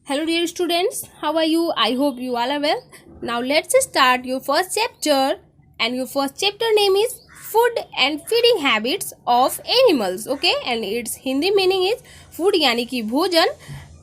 Hello dear students, how are you? I hope you all are well. Now let's start your first chapter, and your first chapter name is Food and Feeding Habits of Animals. Okay, and its Hindi meaning is food यानी कि भोजन,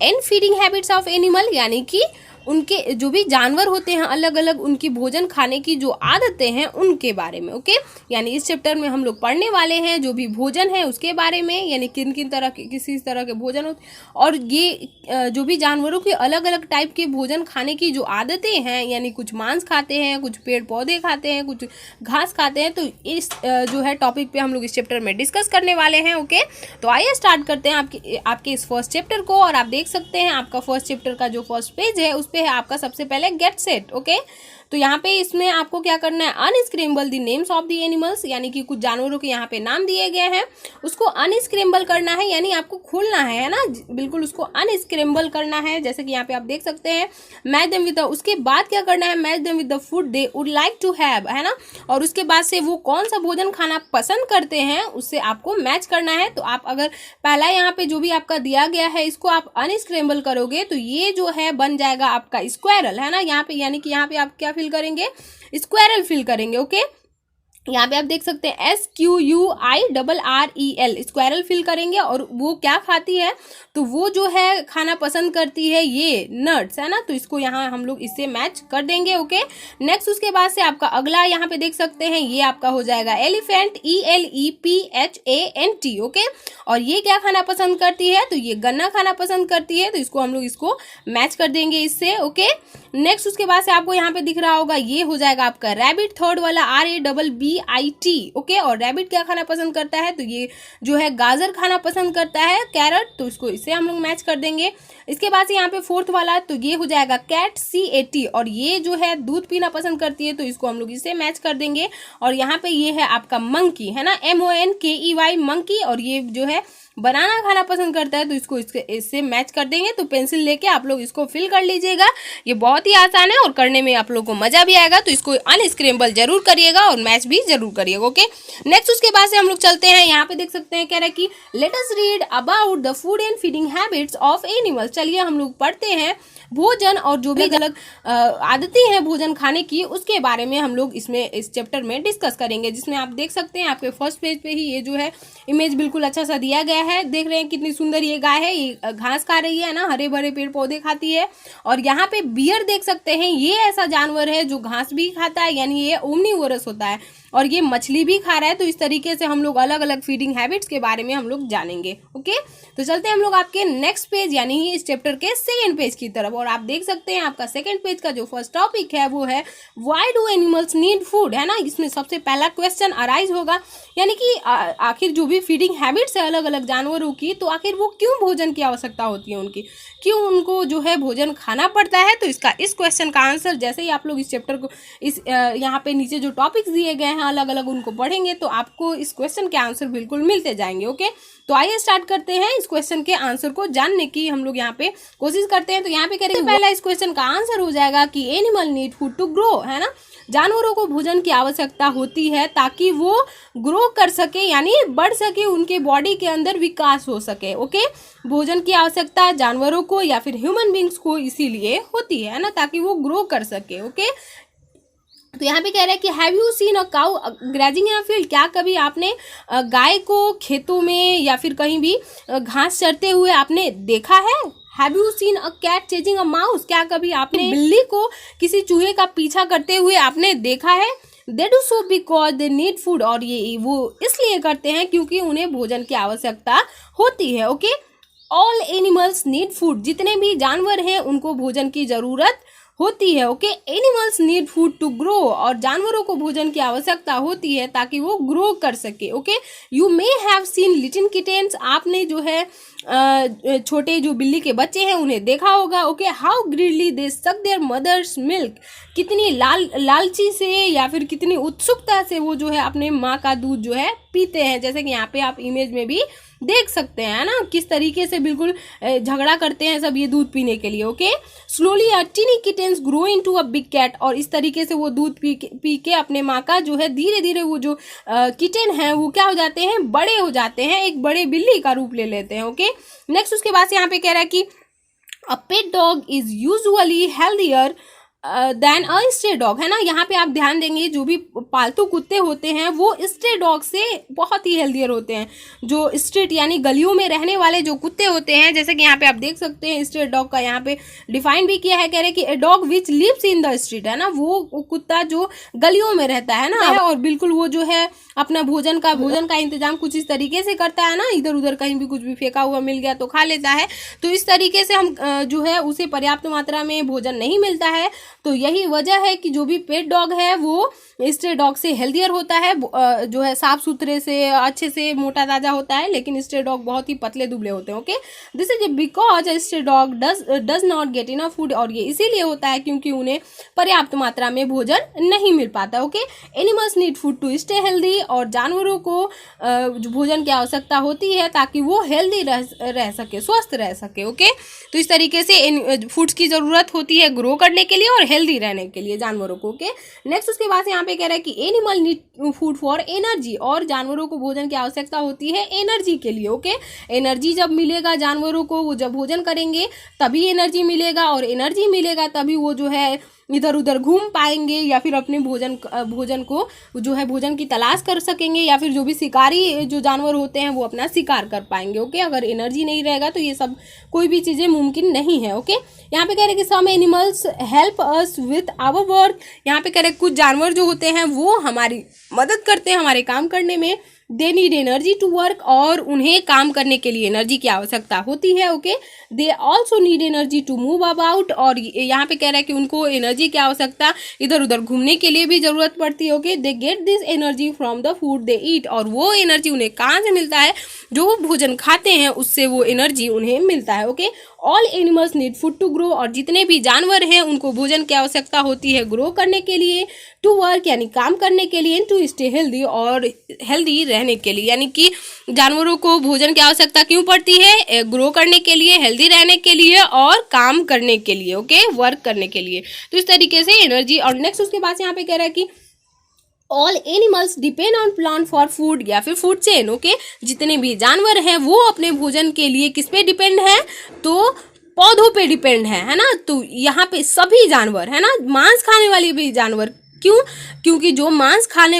and feeding habits of animal यानी कि उनके जो भी जानवर होते हैं अलग अलग उनकी भोजन खाने की जो आदतें हैं उनके बारे में। ओके, यानी इस चैप्टर में हम लोग पढ़ने वाले हैं जो भी भोजन है उसके बारे में, यानी किन किन तरह के किसी तरह के भोजन होते और ये जो भी जानवरों के अलग अलग टाइप के भोजन खाने की जो आदतें हैं, यानी कुछ मांस खाते हैं, कुछ पेड़ पौधे खाते हैं, कुछ घास खाते हैं। तो इस जो है टॉपिक पे हम लोग इस चैप्टर में डिस्कस करने वाले हैं। ओके, तो आइए स्टार्ट करते हैं आपके इस फर्स्ट चैप्टर को। और आप देख सकते हैं आपका फर्स्ट चैप्टर का जो फर्स्ट पेज है उस पे है आपका सबसे पहले गेट सेट। ओके, तो यहाँ पे इसमें आपको क्या करना है, unscramble the names of the animals, यानी कि कुछ जानवरों के यहाँ पे नाम दिए गए हैं उसको अनस्क्रैम्बल करना है, यानी आपको खोलना है ना, बिल्कुल उसको अनस्क्रैम्बल करना है। जैसे कि यहाँ पे आप देख सकते हैं मैच देम विद, उसके बाद क्या करना है, match them with the food they would like to have, है ना, और उसके बाद से वो कौन सा भोजन खाना पसंद करते हैं उससे आपको मैच करना है। तो आप अगर पहला यहाँ पे जो भी आपका दिया गया है इसको आप अनस्क्रैम्बल करोगे तो ये जो है बन जाएगा आपका स्क्वायरल, है ना, यहाँ पे, यानी कि यहाँ पे आप क्या फिल करेंगे, स्क्वायरल फिल करेंगे। ओके, यहाँ पे आप देख सकते हैं SQUIRREL स्क्वायरल फिल करेंगे। और वो क्या खाती है, तो वो जो है खाना पसंद करती है ये नट्स, है ना, तो इसको यहाँ हम लोग इससे मैच कर देंगे। ओके, नेक्स्ट उसके बाद से आपका अगला यहाँ पे देख सकते हैं ये आपका हो जाएगा एलिफेंट, ELEPHANT। ओके, और ये क्या खाना पसंद करती है, तो ये गन्ना खाना पसंद करती है, तो इसको हम लोग इसको मैच कर देंगे इससे। ओके, नेक्स्ट उसके बाद से आपको यहाँ पे दिख रहा होगा ये हो जाएगा आपका रैबिट, थर्ड वाला RABBIT। ओके, और रैबिट क्या खाना पसंद करता है, तो ये जो है गाजर खाना पसंद करता है, कैरट, तो इसको इससे हम लोग मैच कर देंगे। इसके बाद से यहाँ पे फोर्थ वाला तो ये हो जाएगा कैट, CAT, और ये जो है दूध पीना पसंद करती है, तो इसको हम लोग इससे मैच कर देंगे। और यहाँ पे ये है आपका मंकी, है ना, MONKEY मंकी, और ये जो है बनाना खाना पसंद करता है, तो इसको इससे मैच कर देंगे। तो पेंसिल लेके आप लोग इसको फिल कर लीजिएगा, ये बहुत ही आसान है और करने में आप लोग को मजा भी आएगा। तो इसको अनस्क्रैम्बल जरूर करिएगा और मैच भी जरूर करिएगा। ओके, नेक्स्ट उसके बाद से हम लोग चलते हैं, यहाँ पे देख सकते हैं कह रहा है कि let us read about the food and feeding habits of animals. चलिए हम लोग पढ़ते हैं भोजन और जो भी अलग आदतें हैं भोजन खाने की उसके बारे में हम लोग इसमें इस चैप्टर में डिस्कस करेंगे। जिसमें आप देख सकते हैं आपके फर्स्ट पेज पे ही ये जो है इमेज बिल्कुल अच्छा सा दिया गया है। देख रहे हैं कितनी सुंदर ये गाय है, ये घास खा रही है ना, हरे भरे पेड़ पौधे खाती है। और यहाँ पे बियर देख सकते हैं, ये ऐसा जानवर है जो घास भी खाता है, यानी ये ओमनीवोरस होता है, और ये मछली भी खा रहा है। तो इस तरीके से हम लोग अलग अलग फीडिंग हैबिट्स के बारे में हम लोग जानेंगे। ओके, तो चलते हैं हम लोग आपके नेक्स्ट पेज यानी इस चैप्टर के सेकेंड पेज की तरफ। और आप देख सकते हैं आपका सेकेंड पेज का जो फर्स्ट टॉपिक है वो है why do animals need food, है ना। इसमें सबसे पहला क्वेश्चन अराइज होगा, यानी कि आखिर जो भी फीडिंग हैबिट्स है अलग अलग जानवरों की, तो आखिर वो क्यों भोजन की आवश्यकता होती है उनकी, क्यों उनको जो है भोजन खाना पड़ता है। तो इसका इस क्वेश्चन का आंसर जैसे ही आप लोग इस चैप्टर को इस यहाँ पे नीचे जो टॉपिक्स दिए गए हैं अलग अलग उनको पढ़ेंगे तो आपको इस क्वेश्चन के आंसर बिल्कुल मिलते जाएंगे। ओके, तो आइए स्टार्ट करते हैं इस क्वेश्चन के आंसर को जानने की हम लोग यहाँ पे कोशिश करते हैं। तो यहाँ पे करेंगे पहला इस क्वेश्चन का आंसर हो जाएगा कि animal need food to grow, है ना, जानवरों को भोजन की आवश्यकता होती है ताकि वो ग्रो कर सके, यानी बढ़ सके, उनके बॉडी के अंदर विकास हो सके। ओके, भोजन की आवश्यकता जानवरों को या फिर ह्यूमन बींग्स को इसीलिए होती है ना, ताकि वो ग्रो कर सके। ओके, तो यहाँ पे कह रहा है कि have you seen a cow grazing in a field, क्या कभी आपने गाय को खेतों में या फिर कहीं भी घास चरते हुए आपने देखा है। Have you seen a cat chasing a mouse, क्या कभी आपने बिल्ली को किसी चूहे का पीछा करते हुए आपने देखा है। They do so because they need food, और ये वो इसलिए करते हैं क्योंकि उन्हें भोजन की आवश्यकता होती है। Okay, all animals need food, जितने भी जानवर हैं उनको भोजन की जरूरत होती है। Okay, animals need food to grow, और जानवरों को भोजन की आवश्यकता होती है ताकि वो ग्रो कर सके। Okay, you may have seen little kittens, आपने जो है छोटे जो बिल्ली के बच्चे हैं उन्हें देखा होगा। ओके, हाउ ग्रीडली दे सक देयर मदर्स मिल्क, कितनी लालची से या फिर कितनी उत्सुकता से वो जो है अपने माँ का दूध जो है पीते हैं। जैसे कि यहाँ पे आप इमेज में भी देख सकते हैं ना, किस तरीके से बिल्कुल झगड़ा करते हैं सब ये दूध पीने के लिए। Okay, slowly a tiny kittens grow into a big cat, और इस तरीके से वो दूध पी के अपने माँ का जो है धीरे धीरे वो जो किटेन है वो क्या हो जाते हैं, बड़े हो जाते हैं, एक बड़े बिल्ली का रूप ले लेते हैं। ओके, नेक्स्ट उसके बाद से यहाँ पे कह रहा है कि a pet dog is usually healthier than a stray dog, है ना। यहाँ पे आप ध्यान देंगे जो भी पालतू कुत्ते होते हैं वो स्ट्रे डॉग से बहुत ही हेल्दियर होते हैं। जो स्ट्रीट यानी गलियों में रहने वाले जो कुत्ते होते हैं, जैसे कि यहाँ पे आप देख सकते हैं स्ट्रे डॉग का यहाँ पे डिफाइन भी किया है, कह रहे कि a dog which lives in the street, है ना, वो कुत्ता जो गलियों में रहता है ना, और बिल्कुल वो जो है अपना भोजन का इंतजाम कुछ इस तरीके से करता है ना, इधर उधर कहीं भी कुछ भी फेंका हुआ मिल गया तो खा लेता है। तो इस तरीके से हम जो है उसे पर्याप्त मात्रा में भोजन नहीं मिलता है, तो यही वजह है कि जो भी पेट डॉग है वो स्ट्रे डॉग से हेल्दियर होता है, जो है साफ सुथरे से अच्छे से मोटा ताजा होता है, लेकिन स्ट्रे डॉग बहुत ही पतले दुबले होते हैं। Okay, this is because stray dog does not get enough food, और ये इसीलिए होता है क्योंकि उन्हें पर्याप्त मात्रा में भोजन नहीं मिल पाता। Okay, animals need food to stay healthy, और जानवरों को भोजन की आवश्यकता होती है ताकि वो हेल्दी रह सके, स्वस्थ रह सके। ओके, तो इस तरीके से फूड्स की जरूरत होती है ग्रो करने के लिए और हेल्दी रहने के लिए जानवरों को। ओके, नेक्स्ट उसके बाद यहाँ पे कह रहा है कि animal need food for energy, और जानवरों को भोजन की आवश्यकता होती है एनर्जी के लिए। ओके, एनर्जी जब मिलेगा जानवरों को, वो जब भोजन करेंगे तभी एनर्जी मिलेगा, और एनर्जी मिलेगा तभी वो जो है इधर उधर घूम पाएंगे, या फिर अपने भोजन को जो है भोजन की तलाश कर सकेंगे, या फिर जो भी शिकारी जो जानवर होते हैं वो अपना शिकार कर पाएंगे। ओके, अगर एनर्जी नहीं रहेगा तो ये सब कोई भी चीज़ें मुमकिन नहीं है। ओके, यहाँ पे कह रहे हैं कि some animals help us with our work, यहाँ पे कह रहे हैं कुछ जानवर जो होते हैं वो हमारी मदद करते हैं हमारे काम करने में। They need energy to work, और उन्हें काम करने के लिए एनर्जी की आवश्यकता होती है। Okay, they also need energy to move about, और यहाँ पे कह रहा है कि उनको एनर्जी की आवश्यकता इधर उधर घूमने के लिए भी जरूरत पड़ती है। Okay, they get this energy from the food they eat, और वो एनर्जी उन्हें कहाँ से मिलता है, जो वो भोजन खाते हैं उससे वो एनर्जी उन्हें मिलता है। Okay, all animals need food to grow, और जितने भी जानवर हैं उनको भोजन की आवश्यकता होती है ग्रो करने के लिए, टू वर्क यानी काम करने के लिए, टू स्टे हेल्दी और हेल्दी रहने के लिए। यानी कि जानवरों को भोजन की आवश्यकता क्यों पड़ती है, ग्रो करने के लिए, हेल्दी रहने के लिए और काम करने के लिए। ओके, वर्क करने के लिए, तो इस तरीके से एनर्जी। और नेक्स्ट उसके बाद यहाँ पे कह रहा है कि all animals depend on plant for food, या फिर फूड चेन। ओके, जितने भी जानवर हैं वो अपने भोजन के लिए किस पे डिपेंड है, तो पौधों पे डिपेंड है ना। तो यहाँ पे सभी जानवर है ना, मांस खाने वाले भी जानवर, क्यों, क्योंकि जो मांस खाने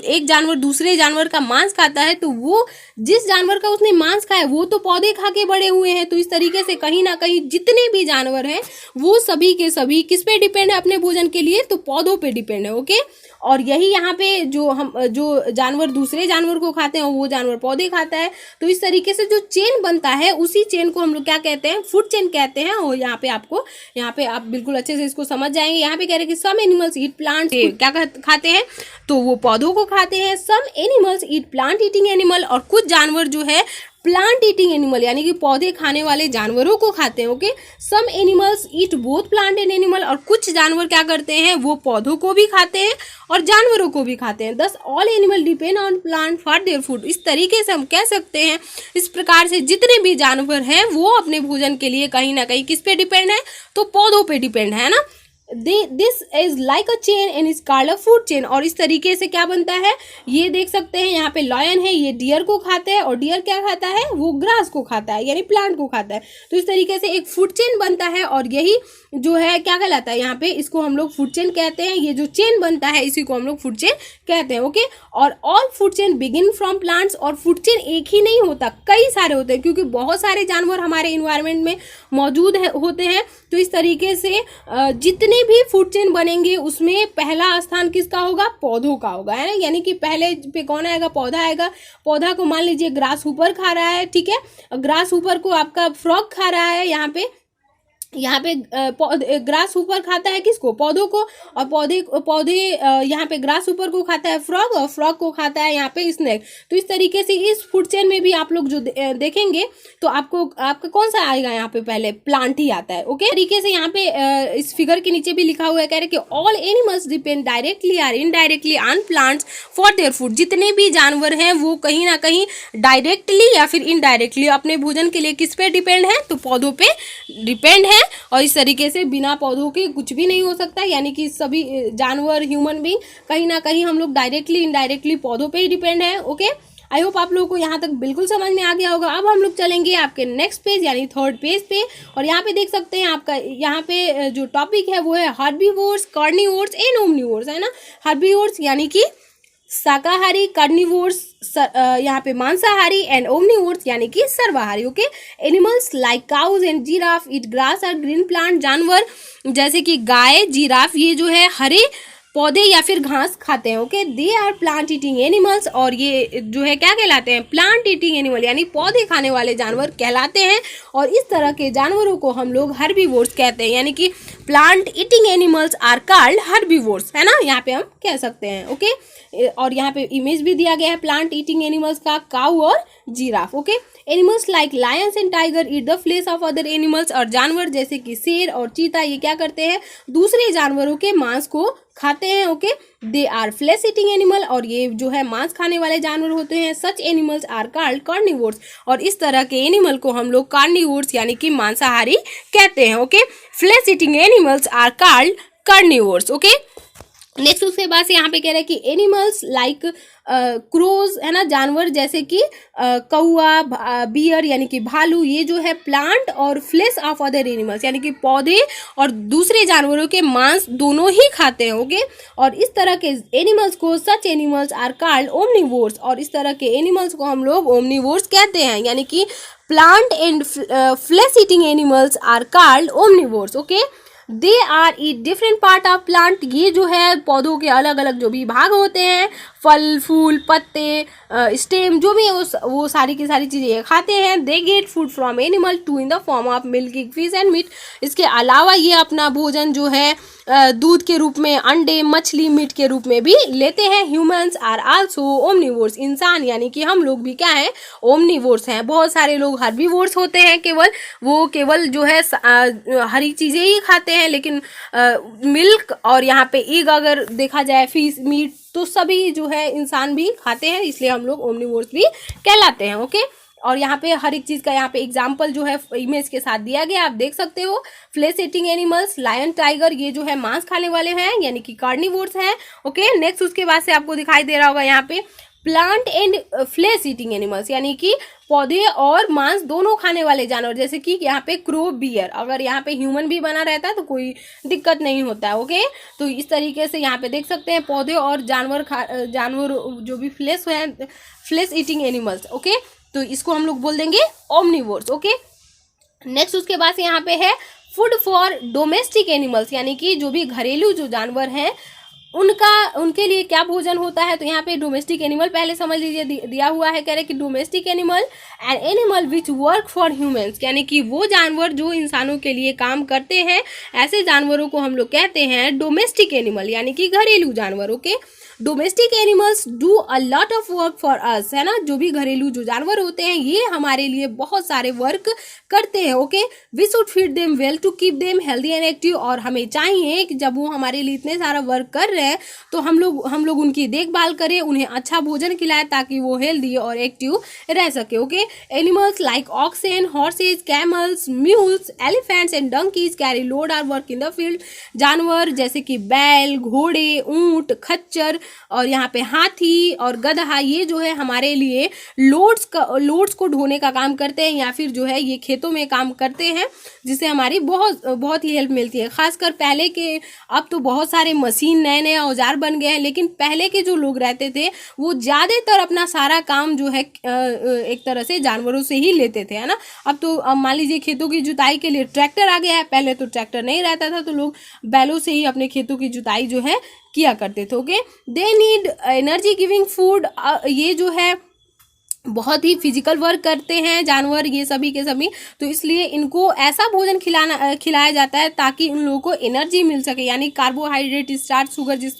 एक जानवर दूसरे जानवर का मांस खाता है, तो वो जिस जानवर का उसने मांस खाया वो तो पौधे खा के बड़े हुए हैं। तो इस तरीके से कहीं ना कहीं जितने भी जानवर हैं वो सभी के सभी किस पे डिपेंड है अपने भोजन के लिए, तो पौधों पे डिपेंड है। ओके, और यही यहाँ पे जो जानवर दूसरे जानवर को खाते हैं वो जानवर पौधे खाता है। तो इस तरीके से जो चेन बनता है उसी चेन को हम लोग क्या कहते हैं, फूड चेन कहते हैं। और यहाँ पे आप बिल्कुल अच्छे से इसको समझ जाएंगे। यहाँ पे कह रहे हैं कि सम एनिमल्स ईट प्लांट, क्या खाते हैं, तो वो पौधों को खाते हैं। Some animals eat plant eating animal, और कुछ जानवर जो है प्लांट ईटिंग एनिमल यानी कि पौधे खाने वाले जानवरों को खाते हैं। Okay, some animals eat both plant and animal, और कुछ जानवर क्या करते हैं, वो पौधों को भी खाते हैं और जानवरों को भी खाते हैं। दस all animal depend on plant for their food, इस तरीके से हम कह सकते हैं, इस प्रकार से जितने भी जानवर हैं वो अपने भोजन के लिए कहीं ना कहीं किस पे डिपेंड है, तो पौधों पे डिपेंड है ना। This is like a chain and is called a food chain, और इस तरीके से क्या बनता है, ये देख सकते हैं यहाँ पे लॉयन है, ये डियर को खाता है, और डियर क्या खाता है, वो ग्रास को खाता है यानी प्लांट को खाता है। तो इस तरीके से एक फूड चेन बनता है, और यही जो है क्या कहलाता है, यहाँ पे इसको हम लोग फूड चेन कहते हैं। ये जो चेन बनता है इसी को हम लोग फूड चेन कहते हैं। ओके, और all food chain begin from plants, और फूड चेन एक ही नहीं होता, कई सारे होते हैं, क्योंकि बहुत सारे जानवर हमारे इन्वायरमेंट में मौजूद होते हैं। तो इस तरीके से जितने भी फूड चेन बनेंगे उसमें पहला स्थान किसका होगा, पौधों का होगा, है ना। यानी कि पहले पे कौन आएगा, पौधा आएगा। पौधा को मान लीजिए ग्रास ऊपर खा रहा है, ठीक है, ग्रास ऊपर को आपका फ्रॉग खा रहा है। यहाँ पे ग्रास ऊपर खाता है किसको, पौधों को, और पौधे यहाँ पे ग्रास ऊपर को खाता है फ्रॉग, और फ्रॉग को खाता है यहाँ पे स्नेक। तो इस तरीके से इस फूड चेन में भी आप लोग जो देखेंगे तो आपका कौन सा आएगा, यहाँ पे पहले प्लांट ही आता है। ओके, तरीके से यहाँ पे इस फिगर के नीचे भी लिखा हुआ है, कह रहे कि ऑल एनिमल्स डिपेंड डायरेक्टली और indirectly on plants for their food, जितने भी जानवर हैं वो कहीं ना कहीं डायरेक्टली या फिर इनडायरेक्टली अपने भोजन के लिए किस पे डिपेंड है, तो पौधों पे डिपेंड है। और इस तरीके से बिना पौधों के कुछ भी नहीं हो सकता, यानी कि सभी जानवर, ह्यूमन बीइंग, कहीं ना कहीं हम लोग डायरेक्टली इनडायरेक्टली पौधों पे ही डिपेंड है। ओके, आई होप आप लोगों को यहाँ तक बिल्कुल समझ में आ गया होगा। अब हम लोग चलेंगे आपके नेक्स्ट पेज यानी थर्ड पेज पे, और यहाँ पे देख सकते हैं आपका यहाँ पे जो टॉपिक है वो है हर्बीवोर्स, कार्निवोर्स एंड ओमनिवोर्स, है ना। हर्बीवोर्स यानी कि शाकाहारी, कार्निवोर्स यहाँ पे मांसाहारी, एंड ओमनिवोर्स यानी कि सर्वाहारी। Okay, animals like cows and giraffe eat grass और ग्रीन प्लांट, जानवर जैसे कि गाय, जिराफ ये जो है हरे पौधे या फिर घास खाते हैं। Okay, they are plant eating animals, और ये जो है क्या कहलाते हैं, प्लांट ईटिंग एनिमल यानी पौधे खाने वाले जानवर कहलाते हैं। और इस तरह के जानवरों को हम लोग हर्बीवोर्स कहते हैं, यानी कि plant eating animals are called herbivores, है ना, यहाँ पे हम कह सकते हैं। ओके, और यहाँ पे इमेज भी दिया गया है प्लांट ईटिंग एनिमल्स का, काऊ और giraffe. Okay, animals like lions and tiger eat the flesh of other animals, और जानवर जैसे कि शेर और चीता ये क्या करते हैं, दूसरे जानवरों के मांस को खाते हैं। Okay, they are flesh eating animal, और ये जो है मांस खाने वाले जानवर होते हैं। Such animals are called carnivores, और इस तरह के एनिमल को हम लोग कार्निवोर्स यानी कि मांसाहारी कहते हैं। Okay, flesh eating animals are called carnivores. Okay, next उसके बाद से यहाँ पे कह रहे हैं कि एनिमल्स लाइक क्रोज, है ना, जानवर जैसे कि कौआ, बियर यानी कि भालू, ये जो है प्लांट और फ्लेश ऑफ अदर एनिमल्स यानी कि पौधे और दूसरे जानवरों के मांस दोनों ही खाते हैं। ओके, और इस तरह के एनिमल्स को such animals are called omnivores, और इस तरह के एनिमल्स को हम लोग ओमनिवोर्स कहते हैं, यानी कि plant and flesh eating animals are called omnivores. Okay, they are eat different part of plant, ये जो है पौधों के अलग अलग जो भी भाग होते हैं, फल, फूल, पत्ते, स्टेम, जो भी है वो सारी की सारी चीज़ें ये खाते हैं। They get food from animal too in the form of milk, fish and meat, इसके अलावा ये अपना भोजन जो है दूध के रूप में, अंडे, मछली, मीट के रूप में भी लेते हैं। ह्यूमंस आर आल्सो ओमनिवोर्स, इंसान यानी कि हम लोग भी क्या है, ओमनिवोर्स हैं। बहुत सारे लोग हर्बीवोर्स होते हैं, केवल जो है हरी चीज़ें ही खाते हैं, लेकिन मिल्क और यहाँ पे एग अगर देखा जाए, फिश, मीट, तो सभी जो है इंसान भी खाते हैं, इसलिए हम लोग ओमनिवोर्स भी कहलाते हैं। ओके, और यहाँ पे हर एक चीज़ का यहाँ पे एग्जाम्पल जो है इमेज के साथ दिया गया, आप देख सकते हो। Flesh eating animals, lion, tiger, ये जो है मांस खाने वाले हैं यानी कि कार्निवोर्स हैं। ओके, नेक्स्ट उसके बाद से आपको दिखाई दे रहा होगा यहाँ पे plant and flesh eating animals, यानी कि पौधे और मांस दोनों खाने वाले जानवर, जैसे कि यहाँ पे क्रो, बियर, अगर यहाँ पे ह्यूमन भी बना रहता है तो कोई दिक्कत नहीं होता है। ओके, तो इस तरीके से यहाँ पे देख सकते हैं पौधे और जानवर जो भी फ्लेश है, फ्लेश ईटिंग एनिमल्स। ओके, तो इसको हम लोग बोल देंगे ओमनिवोर्स। ओके, नेक्स्ट उसके बाद यहाँ पे है फूड फॉर डोमेस्टिक एनिमल्स, यानी कि जो भी घरेलू जो जानवर हैं उनके लिए क्या भोजन होता है। तो यहाँ पे डोमेस्टिक एनिमल पहले समझ लीजिए, दिया हुआ है, कह रहे कि domestic animal and animal which work for humans, यानी कि वो जानवर जो इंसानों के लिए काम करते हैं, ऐसे जानवरों को हम लोग कहते हैं डोमेस्टिक एनिमल, यानी कि घरेलू जानवर। Okay, domestic animals do a lot of work for us, है ना, जो भी घरेलू जो जानवर होते हैं ये हमारे लिए बहुत सारे वर्क करते हैं। Okay, we should feed them well to keep them healthy and active, और हमें चाहिए कि जब वो हमारे लिए इतने सारा वर्क कर रहे हैं तो हम लोग उनकी देखभाल करें, उन्हें अच्छा भोजन खिलाएं ताकि वो हेल्दी और एक्टिव रह सके। Okay, animals like oxen, horses, camels, mules, elephants and donkeys carry load or work in the field, जानवर जैसे कि बैल, घोड़े, ऊंट, खच्चर और यहाँ पे हाथी और गधा, ये जो है हमारे लिए लोड्स को ढोने का काम करते हैं, या फिर जो है ये खेतों में काम करते हैं, जिससे हमारी बहुत ही हेल्प मिलती है। खासकर पहले के, अब तो बहुत सारे मशीन, नए नए औजार बन गए हैं, लेकिन पहले के जो लोग रहते थे वो ज़्यादातर अपना सारा काम जो है एक तरह से जानवरों से ही लेते थे, है ना। अब तो मान लीजिए खेतों की जुताई के लिए ट्रैक्टर आ गया है, पहले तो ट्रैक्टर नहीं रहता था, तो लोग बैलों से ही अपने खेतों की जुताई जो है किया करते थे। ओके, दे नीड एनर्जी गिविंग फूड, ये जो है बहुत ही फिजिकल वर्क करते हैं जानवर, ये सभी के सभी, तो इसलिए इनको ऐसा भोजन खिलाया जाता है ताकि उन लोगों को एनर्जी मिल सके, यानी कार्बोहाइड्रेट, स्टार्च, शुगर जिस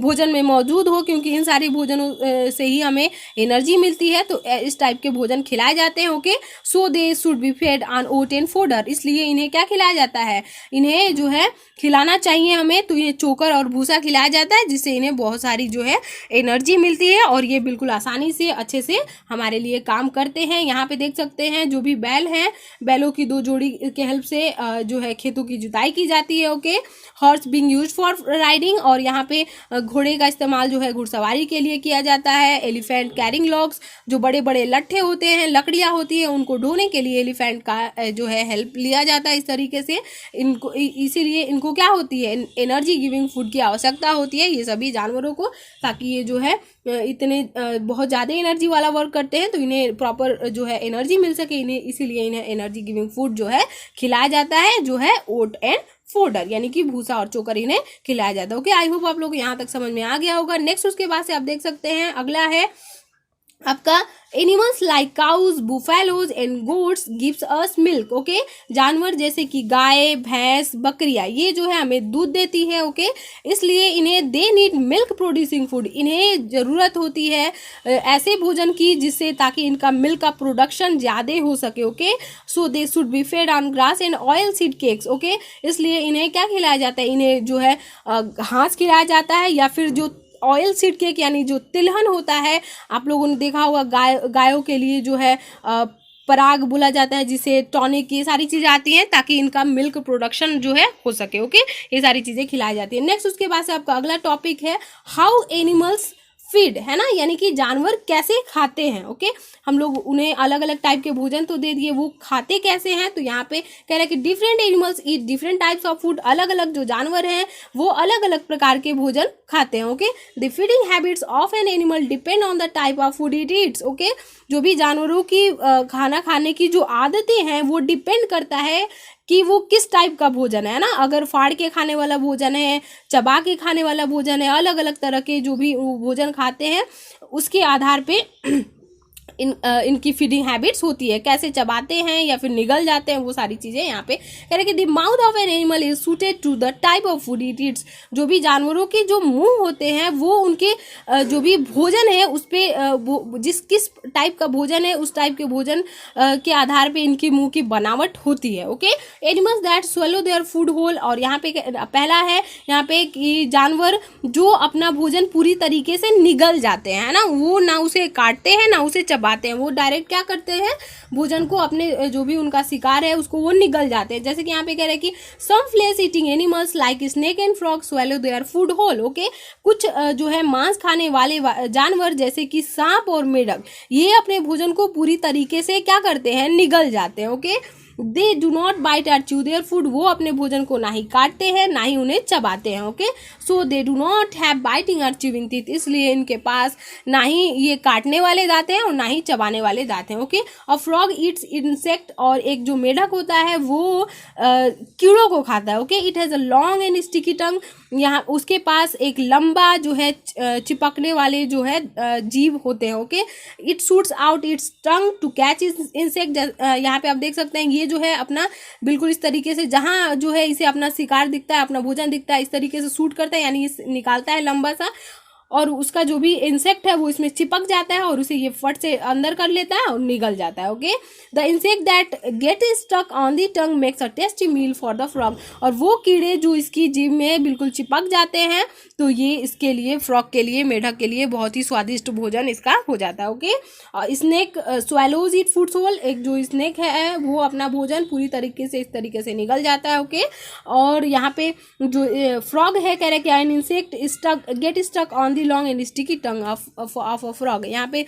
भोजन में मौजूद हो, क्योंकि इन सारी भोजनों से ही हमें एनर्जी मिलती है, तो इस टाइप के भोजन खिलाए जाते हैं। Okay, so they should be fed on oat and fodder, इसलिए इन्हें क्या खिलाया जाता है, इन्हें जो है खिलाना चाहिए हमें, तो इन्हें चोकर और भूसा खिलाया जाता है, जिससे इन्हें बहुत सारी जो है एनर्जी मिलती है, और ये बिल्कुल आसानी से अच्छे से हमारे हमारे लिए काम करते हैं। यहाँ पे देख सकते हैं जो भी बैल हैं, बैलों की 2 जोड़ी के हेल्प से जो है खेतों की जुताई की जाती है। Okay, horse being used for riding, और यहाँ पे घोड़े का इस्तेमाल जो है घुड़सवारी के लिए किया जाता है। एलिफेंट कैरिंग लॉग्स, जो बड़े बड़े लट्ठे होते हैं, लकड़ियाँ होती है, उनको ढोने के लिए एलिफेंट का जो है हेल्प लिया जाता है। इस तरीके से इनको, इसीलिए इनको क्या होती है, एनर्जी गिविंग फूड की आवश्यकता होती है ये सभी जानवरों को, ताकि ये जो है इतने बहुत ज़्यादा एनर्जी वाला वर्क करते हैं तो इन्हें प्रॉपर जो है एनर्जी मिल सके, इन्हें इसीलिए इन्हें एनर्जी गिविंग फूड जो है खिलाया जाता है, जो है ओट एंड फोडर, यानी कि भूसा और चोकर इन्हें खिलाया जाता है। ओके, आई होप आप लोग यहाँ तक समझ में आ गया होगा। नेक्स्ट उसके बाद से आप देख सकते हैं अगला है आपका animals like cows, buffaloes and goats gives us milk. Okay, जानवर जैसे कि गाय, भैंस, बकरियां, ये जो है हमें दूध देती है। ओके, इसलिए इन्हें they need milk producing food, इन्हें ज़रूरत होती है ऐसे भोजन की जिससे ताकि इनका मिल्क का प्रोडक्शन ज़्यादा हो सके। Okay, so they should be fed on grass and oil seed cakes. Okay, इसलिए इन्हें क्या खिलाया जाता है, इन्हें जो है घास खिलाया जाता है, या फिर जो ऑयल सीड केक यानी जो तिलहन होता है, आप लोगों ने देखा होगा गायों के लिए जो है पराग बोला जाता है, जिसे टॉनिक, ये सारी चीज़ें आती हैं ताकि इनका मिल्क प्रोडक्शन जो है हो सके। ओके, ये सारी चीज़ें खिलाई जाती है। नेक्स्ट उसके बाद से आपका अगला टॉपिक है हाउ एनिमल्स फीड, है ना, यानी कि जानवर कैसे खाते हैं। ओके, हम लोग उन्हें अलग अलग टाइप के भोजन तो दे दिए, वो खाते कैसे हैं, तो यहाँ पे कह रहे हैं कि different animals eat different types of food, अलग अलग जो जानवर हैं वो अलग अलग प्रकार के भोजन खाते हैं। Okay, the feeding habits of an animal depend on the type of food it Yeats. Okay, जो भी जानवरों की खाना खाने की जो आदतें हैं वो डिपेंड करता है कि वो किस टाइप का भोजन है ना। अगर फाड़ के खाने वाला भोजन है, चबा के खाने वाला भोजन है, अलग अलग तरह के जो भी भोजन खाते हैं उसके आधार पे इनकी फीडिंग हैबिट्स होती है, कैसे चबाते हैं या फिर निगल जाते हैं, वो सारी चीज़ें यहाँ पे कह रहे हैं कि the mouth of an animal is suited to the type of food it eats. जो भी जानवरों के जो मुंह होते हैं वो उनके जो भी भोजन है उस पर जिस किस टाइप का भोजन है उस टाइप के भोजन के आधार पे इनकी मुंह की बनावट होती है। Okay, animals that swallow their food whole, और यहाँ पे पहला है यहाँ पे कि जानवर जो अपना भोजन पूरी तरीके से निगल जाते हैं, है ना, वो ना उसे काटते हैं ना उसे चबाते हैं, वो डायरेक्ट क्या करते हैं, भोजन को अपने जो भी उनका शिकार है उसको वो निगल जाते हैं। जैसे कि यहाँ पे कह रहे हैं कि some flesh eating animals like snake and frog swallow their food whole. Okay, कुछ जो है मांस खाने वाले जानवर जैसे कि सांप और मेढक, ये अपने भोजन को पूरी तरीके से क्या करते हैं, निगल जाते हैं। Okay, they do not bite और च्यू देयर फूड, वो अपने भोजन को ना ही काटते हैं ना ही उन्हें चबाते हैं। Okay, so they do not have biting और च्यूइंग टीथ, इसलिए इनके पास ना ही ये काटने वाले दांत हैं और ना ही चबाने वाले दांत हैं। ओके, और फ्रॉग ईट्स इंसेक्ट, और एक जो मेढक होता है वो कीड़ों को खाता है। Okay, it has a long and sticky टंग, यहाँ उसके पास एक लंबा जो है चिपकने वाले जो है जीभ होते हैं। Okay, it shoots out its tongue to catch insect, यहाँ पे आप देख सकते हैं ये जो है अपना बिल्कुल इस तरीके से जहाँ जो है इसे अपना शिकार दिखता है, अपना भोजन दिखता है, इस तरीके से शूट करता है, यानी निकालता है लंबा सा, और उसका जो भी इंसेक्ट है वो इसमें चिपक जाता है और उसे ये फट से अंदर कर लेता है और निगल जाता है। Okay, the insect that get stuck on the tongue makes a tasty meal for the frog, और वो कीड़े जो इसकी जीभ में बिल्कुल चिपक जाते हैं तो ये इसके लिए, फ्रॉग के लिए, मेढक के लिए बहुत ही स्वादिष्ट भोजन इसका हो जाता है। ओके, और snake swallows it foods whole, एक जो स्नेक है वो अपना भोजन पूरी तरीके से इस तरीके से निगल जाता है। ओके, और यहाँ पे जो फ्रॉग है कह रहे कि an insect stuck get stuck on the long and sticky tongue of a frog, यहाँ पे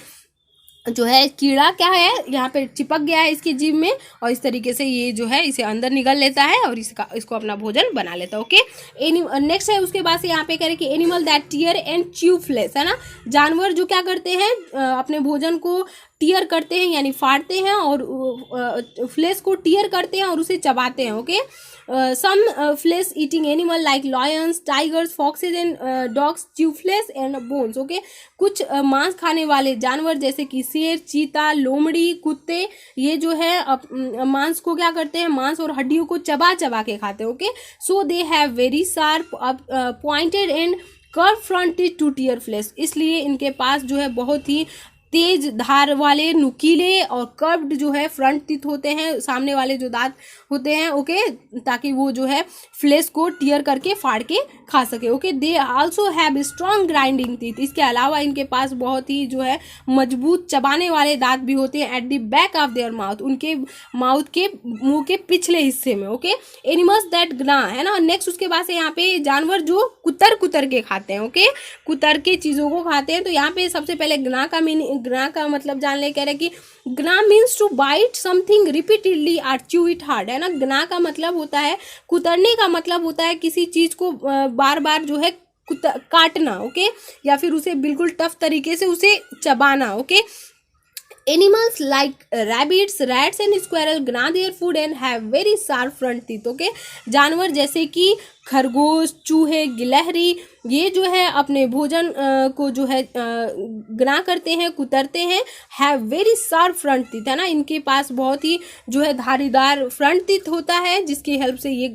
जो है कीड़ा क्या है यहाँ पे चिपक गया है इसकी जीभ में और इस तरीके से ये जो है इसे अंदर निगल लेता है और इसको अपना भोजन बना लेता है। ओके, नेक्स्ट है उसके बाद से यहाँ पे कह रहे कि animal that tear and chew flesh, है ना, जानवर जो क्या करते हैं अपने भोजन को टीयर करते हैं यानी फाड़ते हैं और फ्लेश को टीयर करते हैं और उसे चबाते हैं। Okay, some flesh eating animal like lions, tigers, foxes and dogs chew flesh and bones. Okay, कुछ मांस खाने वाले जानवर जैसे कि शेर, चीता, लोमड़ी, कुत्ते, ये जो है मांस को क्या करते हैं, मांस और हड्डियों को चबा चबा के खाते हैं। Okay, so they have very sharp pointed and curve fronted to tear flesh, इसलिए इनके पास जो है बहुत ही तेज धार वाले, नुकीले और कर्व्ड जो है फ्रंट टीथ होते हैं, सामने वाले जो दांत होते हैं, ओके, ताकि वो जो है फ्लेश को टीयर करके फाड़ के खा सके, okay. They also have strong grinding teeth, इसके अलावा इनके पास बहुत ही जो है मजबूत चबाने वाले दांत भी होते हैं। At the back of their mouth, उनके माउथ के मुंह के पिछले हिस्से में, ओके। एनिमल्स दैट ग्ना, है ना। नेक्स्ट उसके बाद से यहाँ पे जानवर जो कुतर कुतर के खाते हैं, ओके, कुतर के चीजों को खाते हैं। तो यहाँ पे सबसे पहले ग्ना का मतलब जान ले, कह रहे कि gnaw means to bite something repeatedly और च्यू इट हार्ड, है ना। ग्ना का मतलब होता है, कुतरने का मतलब होता है किसी चीज को बार बार जो है काटना, ओके, या फिर उसे बिल्कुल टफ तरीके से उसे चबाना, okay. Animals like rabbits, rats and squirrel gnaw their food and have very sharp front teeth, okay। जानवर जैसे कि खरगोश, चूहे, गिलहरी, ये जो है अपने भोजन को जो है ग्ना करते हैं, कुतरते हैं। Have very sharp front teeth, है ना, इनके पास बहुत ही जो है धारीदार फ्रंट टीथ होता है, जिसकी हेल्प से ये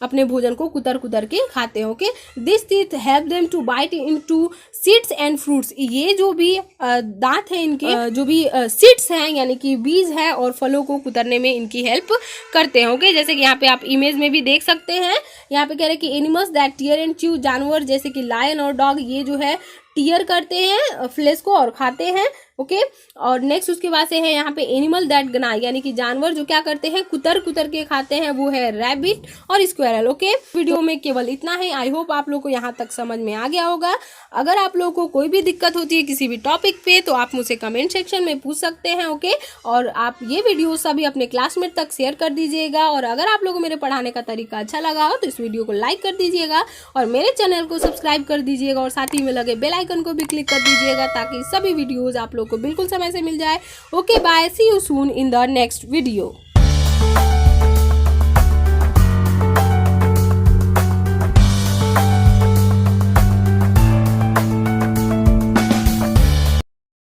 अपने भोजन को कुतर कुतर के खाते हैं, okay. This teeth help them to bite into seeds and fruits, ये जो भी दांत है इनके, जो भी सीड्स हैं यानी कि बीज है, और फलों को कुतरने में इनकी हेल्प करते हैं, ओके। जैसे कि यहाँ पे आप इमेज में भी देख सकते हैं, यहाँ पे कह रहे हैं कि animals that tear and chew, जानवर जैसे कि लायन और डॉग, ये जो है टीयर करते हैं फ्लेश को और खाते हैं, ओके। और नेक्स्ट उसके बाद से है यहाँ पे एनिमल दैट ग्ना, यानी कि जानवर जो क्या करते हैं कुतर कुतर के खाते हैं, वो है रैबिट और स्क्वेरल, ओके। वीडियो में केवल इतना है। आई होप आप लोग को यहाँ तक समझ में आ गया होगा। अगर आप लोगों को कोई भी दिक्कत होती है किसी भी टॉपिक पे, तो आप मुझसे कमेंट सेक्शन में पूछ सकते हैं, ओके। और आप ये वीडियो सभी अपने क्लासमेट तक शेयर कर दीजिएगा। और अगर आप लोगों को मेरे पढ़ाने का तरीका अच्छा लगा हो तो इस वीडियो को लाइक कर दीजिएगा और मेरे चैनल को सब्सक्राइब कर दीजिएगा, और साथ ही में लगे बेल आइकन को भी क्लिक कर दीजिएगा, ताकि सभी वीडियोज आप लोग को बिल्कुल समय से मिल जाए। Okay bye, see you soon in the next video.